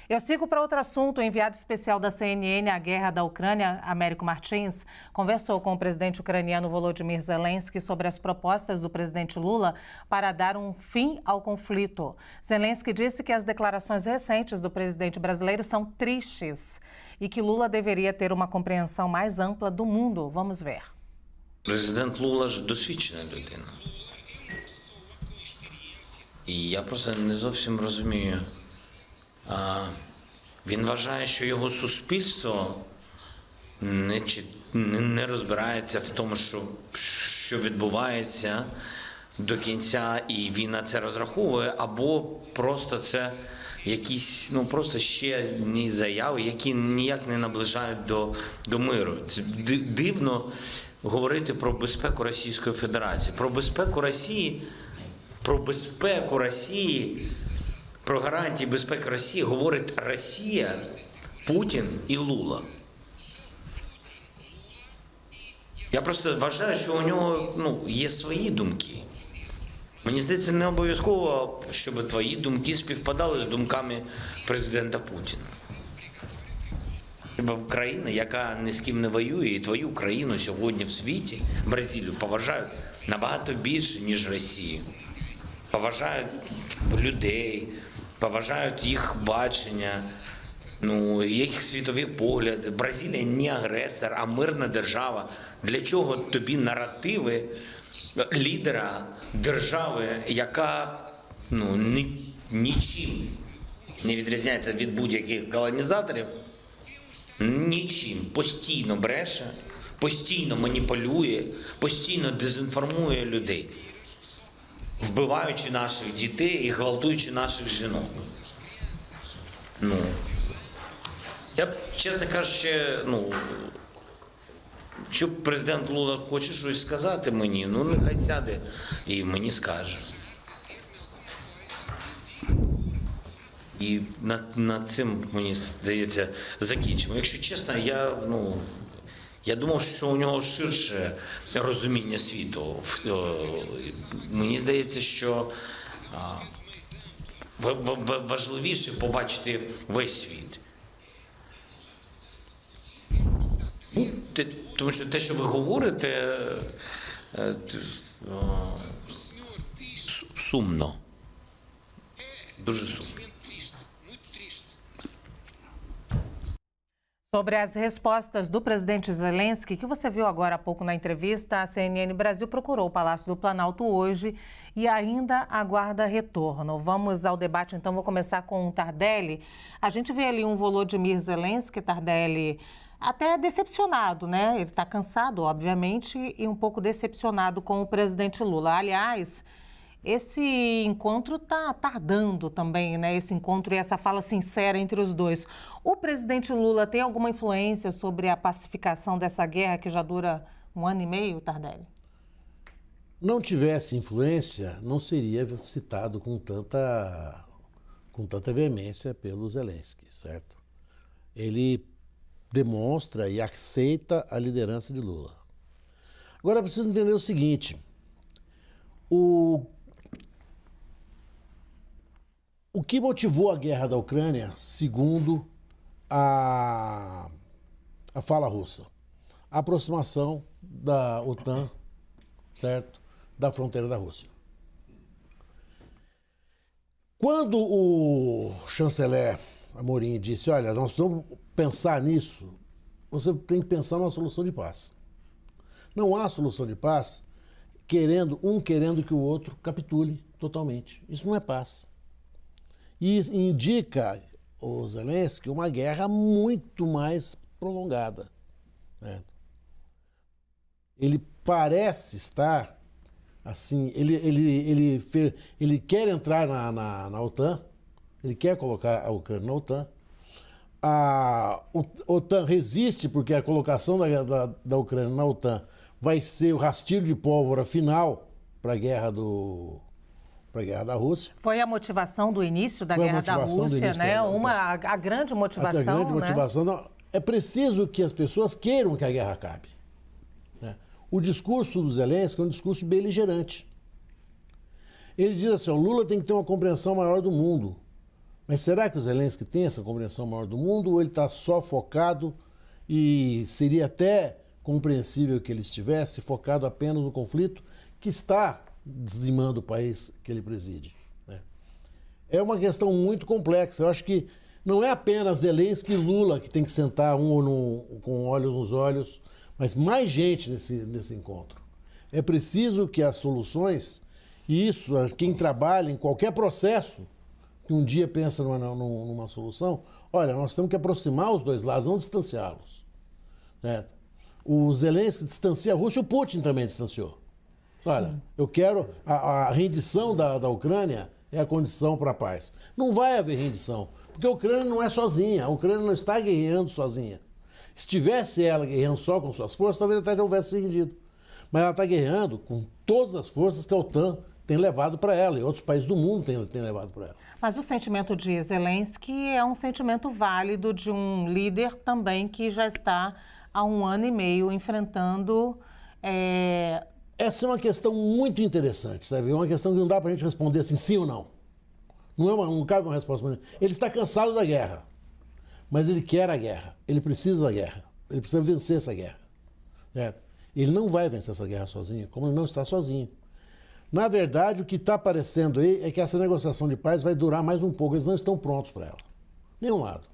Eu sigo para outro assunto. O enviado especial da CNN à guerra da Ucrânia, Américo Martins, conversou com o presidente ucraniano Volodymyr Zelensky sobre as propostas do presidente Lula para dar um fim ao conflito. Zelensky disse que as declarações recentes do presidente brasileiro são tristes e que Lula deveria ter uma compreensão mais ampla do mundo. Vamos ver. Президент Лула ж досвідчена людина. І я просто не зовсім розумію. Він вважає, що його суспільство не розбирається в тому, що відбувається до кінця, і він на це розраховує, або просто це якісь, просто ще одні заяви, які ніяк не наближають до миру. Це дивно говорити про безпеку Російської Федерації. Про безпеку Росії, про гарантії безпеки Росії говорить Росія, Путін і Лула. Я просто вважаю, що у нього є свої думки. Мені здається, не обов'язково, щоб твої думки співпадали з думками президента Путіна. Країна, яка ні з ким не воює, і твою країну сьогодні в світі, Бразилію, поважають набагато більше, ніж Росію. Поважають людей, поважають їх бачення, їх світові погляди. Бразилія не агресор, а мирна держава. Для чого тобі наративи лідера держави, яка нічим не відрізняється від будь-яких колонізаторів, нічим, постійно бреше, постійно маніпулює, постійно дезінформує людей, вбиваючи наших дітей і гвалтуючи наших жінок. Я б, чесно кажучи, якщо президент Лула хоче щось сказати мені, нехай сяде і мені скаже. І над цим, мені здається, закінчимо. Якщо чесно, я думав, що у нього ширше розуміння світу. Мені здається, що важливіше побачити весь світ. Тому що те, що ви говорите, sumno. Дуже сумно. Sobre as respostas do presidente Zelensky, que você viu agora há pouco na entrevista, a CNN Brasil procurou o Palácio do Planalto hoje e ainda aguarda retorno. Vamos ao debate, então. Vou começar com o Tardelli. A gente vê ali um Volodymyr Zelensky, Tardelli, até decepcionado, né? Ele está cansado, obviamente, e um pouco decepcionado com o presidente Lula. Aliás, esse encontro está tardando também, né? Esse encontro e essa fala sincera entre os dois. O presidente Lula tem alguma influência sobre a pacificação dessa guerra que já dura 1 ano e meio, Tardelli? Não tivesse influência, não seria citado com tanta veemência pelo Zelensky, certo? Ele demonstra e aceita a liderança de Lula. Agora, preciso entender o seguinte: o que motivou a guerra da Ucrânia, segundo a fala russa? A aproximação da OTAN, certo? Da fronteira da Rússia. Quando o chanceler Amorim disse, olha, nós vamos pensar nisso, você tem que pensar numa solução de paz. Não há solução de paz querendo que o outro capitule totalmente. Isso não é paz. E indica o Zelensky uma guerra muito mais prolongada. Né? Ele parece estar, assim, ele quer entrar na OTAN, ele quer colocar a Ucrânia na OTAN. A OTAN resiste porque a colocação da Ucrânia na OTAN vai ser o rastilho de pólvora final para a guerra da Rússia. Foi a motivação do início da guerra da Rússia, né? A grande motivação. A grande motivação. Né? É preciso que as pessoas queiram que a guerra acabe. Né? O discurso do Zelensky é um discurso beligerante. Ele diz assim, o Lula tem que ter uma compreensão maior do mundo. Mas será que o Zelensky tem essa compreensão maior do mundo ou ele está só focado e seria até compreensível que ele estivesse focado apenas no conflito que está dizimando o país que ele preside, né? É uma questão muito complexa. Eu acho que não é apenas Zelensky e Lula que tem que sentar com olhos nos olhos, mas mais gente nesse encontro. É preciso que as soluções, e isso, quem trabalha em qualquer processo, que um dia pensa numa solução, olha, nós temos que aproximar os dois lados, não distanciá-los, né? O Zelensky distancia a Rússia, o Putin também distanciou. Olha, eu quero a rendição da Ucrânia é a condição para a paz. Não vai haver rendição, porque a Ucrânia não é sozinha, a Ucrânia não está guerreando sozinha. Se tivesse ela guerreando só com suas forças, talvez até já houvesse se rendido. Mas ela está guerreando com todas as forças que a OTAN tem levado para ela e outros países do mundo têm levado para ela. Mas o sentimento de Zelensky é um sentimento válido de um líder também que já está há 1 ano e meio enfrentando... Essa é uma questão muito interessante, sabe? É uma questão que não dá para a gente responder assim, sim ou não. Não cabe uma resposta. Ele está cansado da guerra, mas ele quer a guerra, ele precisa da guerra, ele precisa vencer essa guerra, certo? Ele não vai vencer essa guerra sozinho, como ele não está sozinho. Na verdade, o que está aparecendo aí é que essa negociação de paz vai durar mais um pouco, eles não estão prontos para ela. Nenhum lado.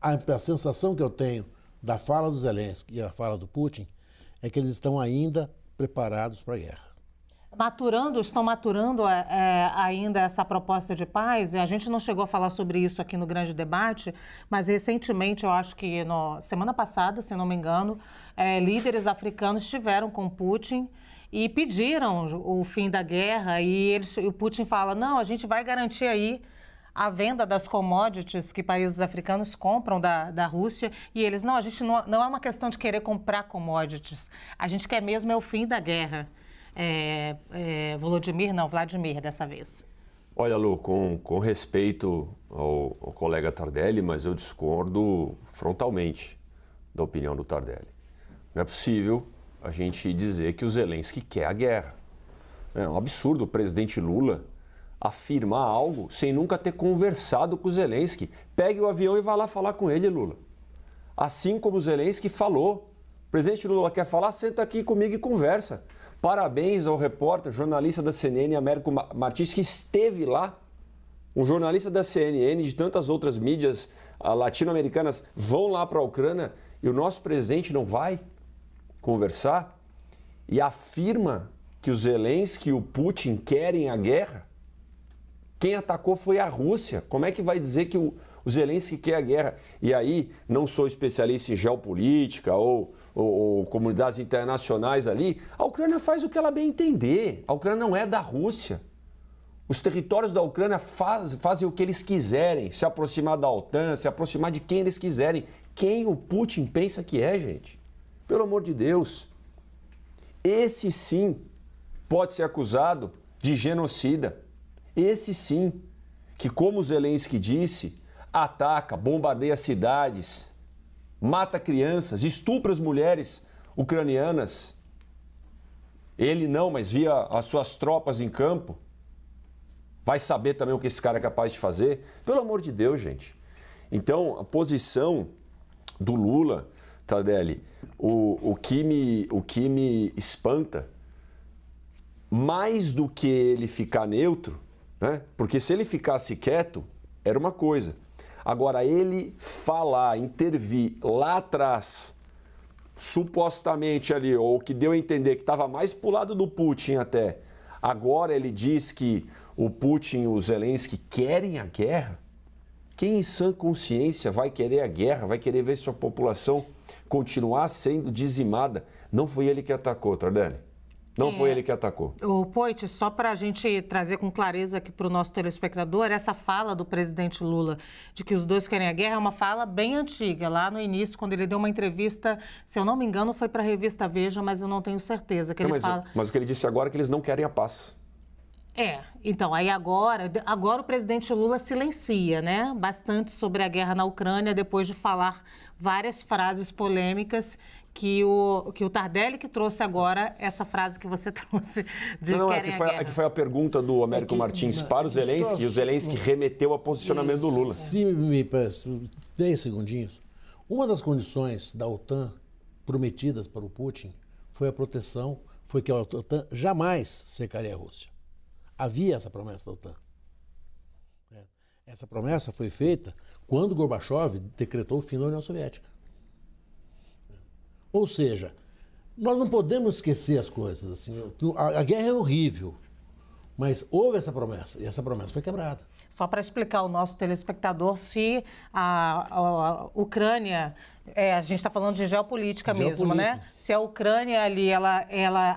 A sensação que eu tenho da fala do Zelensky e a fala do Putin é que eles estão ainda preparados para a guerra. Estão maturando ainda essa proposta de paz. A gente não chegou a falar sobre isso aqui no grande debate, mas recentemente, eu acho que semana passada, se não me engano, líderes africanos estiveram com Putin e pediram o fim da guerra e o Putin fala, não, a gente vai garantir aí a venda das commodities que países africanos compram da Rússia e eles, não, a gente não é uma questão de querer comprar commodities, a gente quer mesmo é o fim da guerra. Vladimir dessa vez. Olha, Lu, com respeito ao colega Tardelli, mas eu discordo frontalmente da opinião do Tardelli. Não é possível a gente dizer que o Zelensky quer a guerra. É um absurdo o presidente Lula afirmar algo sem nunca ter conversado com o Zelensky. Pegue o avião e vá lá falar com ele, Lula. Assim como o Zelensky falou. O presidente Lula quer falar, senta aqui comigo e conversa. Parabéns ao repórter, jornalista da CNN, Américo Martins, que esteve lá. Um jornalista da CNN e de tantas outras mídias latino-americanas vão lá para a Ucrânia e o nosso presidente não vai conversar e afirma que o Zelensky e o Putin querem a guerra. Quem atacou foi a Rússia. Como é que vai dizer que o Zelensky quer a guerra? E aí, não sou especialista em geopolítica ou comunidades internacionais ali, a Ucrânia faz o que ela bem entender. A Ucrânia não é da Rússia. Os territórios da Ucrânia fazem o que eles quiserem, se aproximar da OTAN, se aproximar de quem eles quiserem. Quem o Putin pensa que é, gente? Pelo amor de Deus. Esse sim pode ser acusado de genocida. Esse sim, que como o Zelensky disse, ataca, bombardeia cidades, mata crianças, estupra as mulheres ucranianas. Ele não, mas via as suas tropas em campo. Vai saber também o que esse cara é capaz de fazer? Pelo amor de Deus, gente. Então, a posição do Lula, Tardelli, o que me espanta, mais do que ele ficar neutro, né? Porque se ele ficasse quieto, era uma coisa. Agora, ele falar, intervir lá atrás, supostamente ali, ou que deu a entender que estava mais pro lado do Putin até, agora ele diz que o Putin e o Zelensky querem a guerra. Quem em sã consciência vai querer a guerra, vai querer ver sua população continuar sendo dizimada? Não foi ele que atacou, Tardelli. Não foi ele que atacou. O Poit, só para a gente trazer com clareza aqui para o nosso telespectador, essa fala do presidente Lula de que os dois querem a guerra é uma fala bem antiga, lá no início, quando ele deu uma entrevista, se eu não me engano, foi para a revista Veja, mas eu não tenho certeza. Que ele fala... Mas o que ele disse agora é que eles não querem a paz. Então, aí agora o presidente Lula silencia, né, bastante sobre a guerra na Ucrânia, depois de falar várias frases polêmicas que o Tardelli que trouxe agora, essa frase que você trouxe de querem a guerra. Aqui foi a pergunta do Américo Martins para o Zelensky, e o Zelensky remeteu ao posicionamento do Lula. Se me parece, 10 segundinhos. Uma das condições da OTAN prometidas para o Putin foi a proteção, foi que a OTAN jamais cercaria a Rússia. Havia essa promessa da OTAN. Essa promessa foi feita quando Gorbachev decretou o fim da União Soviética. Ou seja, nós não podemos esquecer as coisas. Assim, a guerra é horrível, mas houve essa promessa e essa promessa foi quebrada. Só para explicar ao nosso telespectador, se a Ucrânia, a gente está falando de geopolítica mesmo, né? Se a Ucrânia ali, ela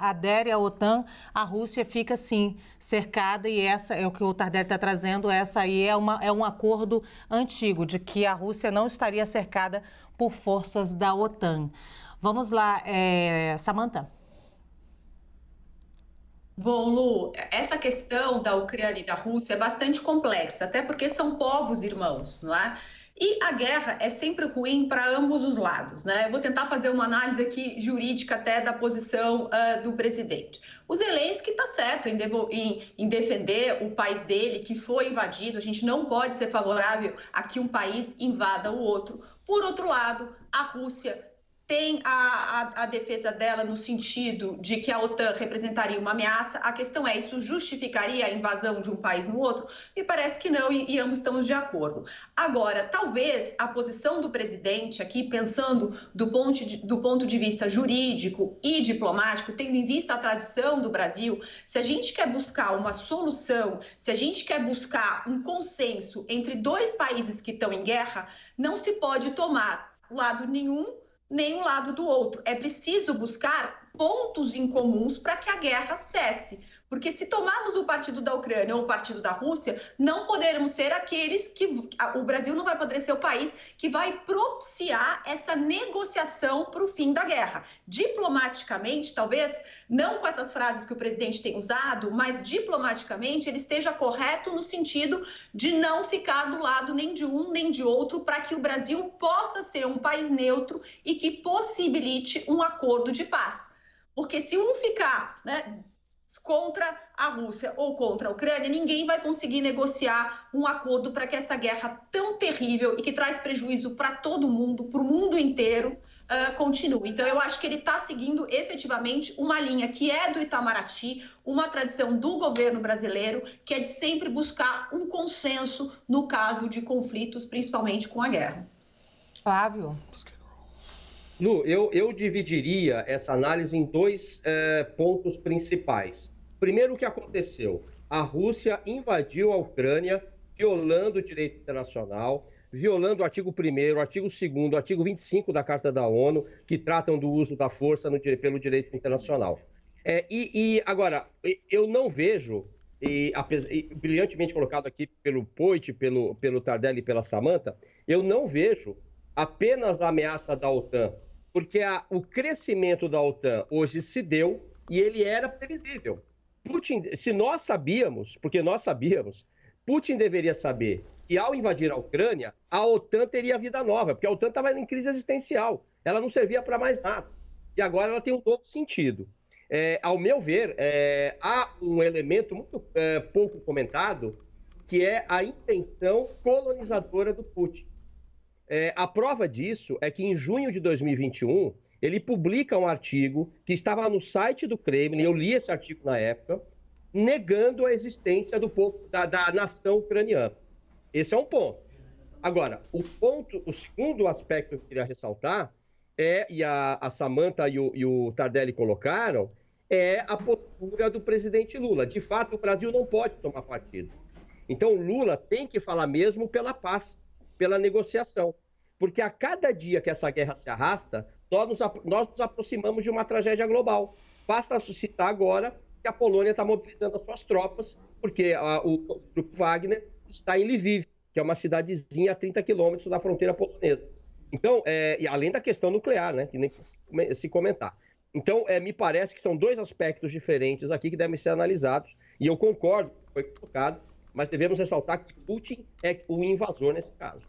adere à OTAN, a Rússia fica, sim, cercada, e essa é o que o Tardelli está trazendo, essa aí é um acordo antigo, de que a Rússia não estaria cercada por forças da OTAN. Vamos lá, Samantha. Bom, Lu, essa questão da Ucrânia e da Rússia é bastante complexa, até porque são povos irmãos, não é? E a guerra é sempre ruim para ambos os lados, né? Eu vou tentar fazer uma análise aqui jurídica até da posição do presidente. O Zelensky está certo em defender o país dele, que foi invadido. A gente não pode ser favorável a que um país invada o outro. Por outro lado, a Rússia tem a defesa dela no sentido de que a OTAN representaria uma ameaça. A questão é, isso justificaria a invasão de um país no outro? Me parece que não, e ambos estamos de acordo. Agora, talvez a posição do presidente aqui, pensando do ponto de vista jurídico e diplomático, tendo em vista a tradição do Brasil, se a gente quer buscar uma solução, se a gente quer buscar um consenso entre dois países que estão em guerra, não se pode tomar lado nenhum nem um lado do outro. É preciso buscar pontos em comuns para que a guerra cesse. Porque se tomarmos o partido da Ucrânia ou o partido da Rússia, não poderemos ser aqueles que... O Brasil não vai poder ser o país que vai propiciar essa negociação para o fim da guerra. Diplomaticamente, talvez, não com essas frases que o presidente tem usado, mas diplomaticamente ele esteja correto no sentido de não ficar do lado nem de um nem de outro, para que o Brasil possa ser um país neutro e que possibilite um acordo de paz. Porque se um ficar, né, contra a Rússia ou contra a Ucrânia, ninguém vai conseguir negociar um acordo para que essa guerra tão terrível e que traz prejuízo para todo mundo, para o mundo inteiro, continue. Então, eu acho que ele está seguindo efetivamente uma linha que é do Itamaraty, uma tradição do governo brasileiro, que é de sempre buscar um consenso no caso de conflitos, principalmente com a guerra. Flávio? Lu, eu dividiria essa análise em dois pontos principais. Primeiro, o que aconteceu? A Rússia invadiu a Ucrânia, violando o direito internacional, violando o artigo 1º, o artigo 2º, o artigo 25 da Carta da ONU, que tratam do uso da força pelo direito internacional. Agora, eu não vejo, brilhantemente colocado aqui pelo Poit, pelo Tardelli e pela Samantha, eu não vejo apenas a ameaça da OTAN, porque o crescimento da OTAN hoje se deu e ele era previsível. Putin, se nós sabíamos, porque nós sabíamos, Putin deveria saber que ao invadir a Ucrânia, a OTAN teria vida nova, porque a OTAN estava em crise existencial, ela não servia para mais nada. E agora ela tem um novo sentido. Ao meu ver, há um elemento muito pouco comentado, que é a intenção colonizadora do Putin. A prova disso é que em junho de 2021, ele publica um artigo que estava no site do Kremlin, eu li esse artigo na época, negando a existência do povo, da nação ucraniana. Esse é um ponto. Agora, o segundo aspecto que eu queria ressaltar, e a Samantha e o Tardelli colocaram, é a postura do presidente Lula. De fato, o Brasil não pode tomar partido. Então, Lula tem que falar mesmo pela paz, pela negociação. Porque a cada dia que essa guerra se arrasta, nós nos aproximamos de uma tragédia global. Basta citar agora que a Polônia está mobilizando as suas tropas, porque o grupo Wagner está em Lviv, que é uma cidadezinha a 30 quilômetros da fronteira polonesa. Então, e além da questão nuclear, né, que nem se comentar. Então, me parece que são dois aspectos diferentes aqui que devem ser analisados, e eu concordo com o que foi colocado, mas devemos ressaltar que Putin é o invasor nesse caso.